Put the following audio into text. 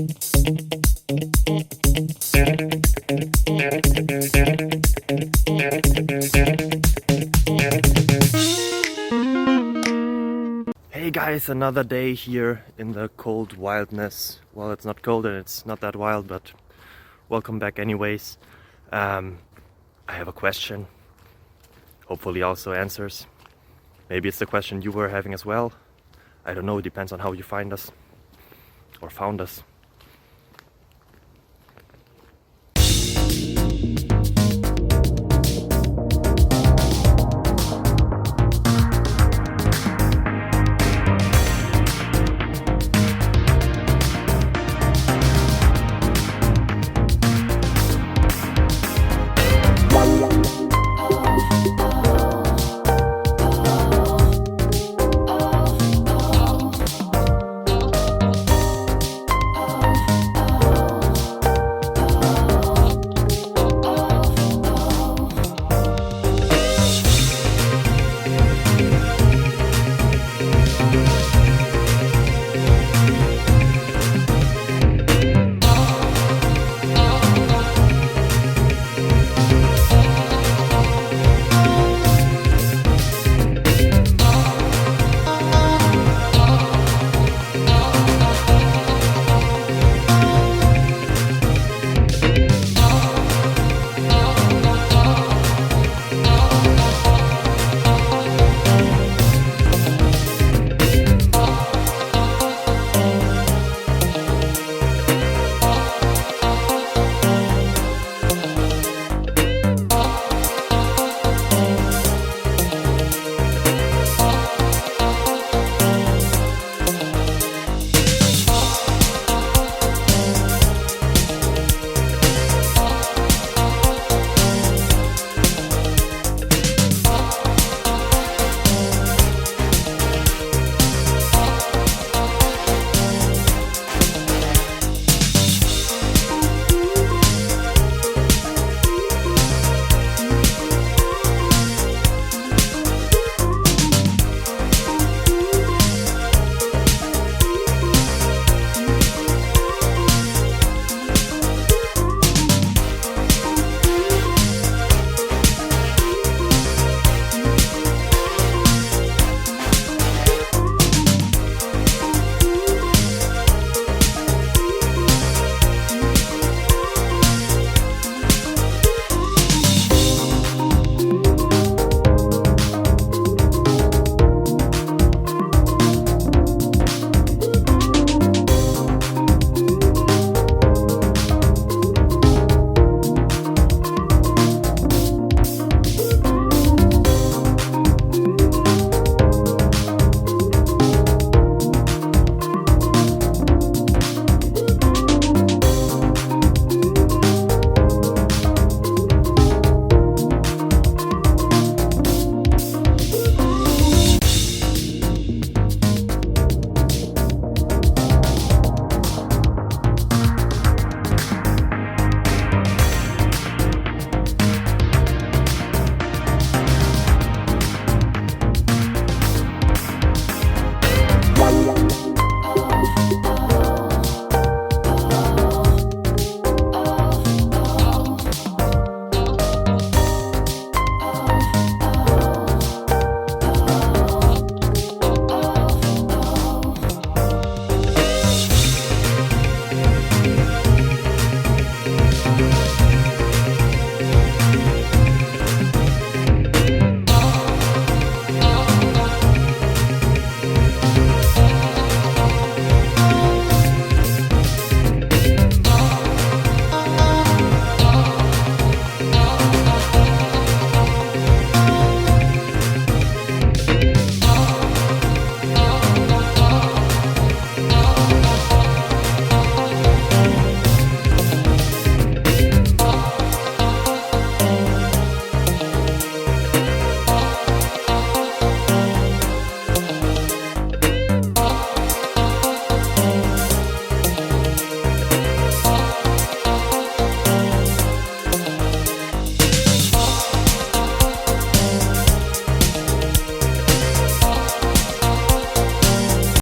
Hey guys, another day here in the cold wildness. Well, it's not cold and it's not that wild, but welcome back anyways. I have a question, hopefully also answers. Maybe it's the question you were having as well. I don't know, it depends on how you find us or found us.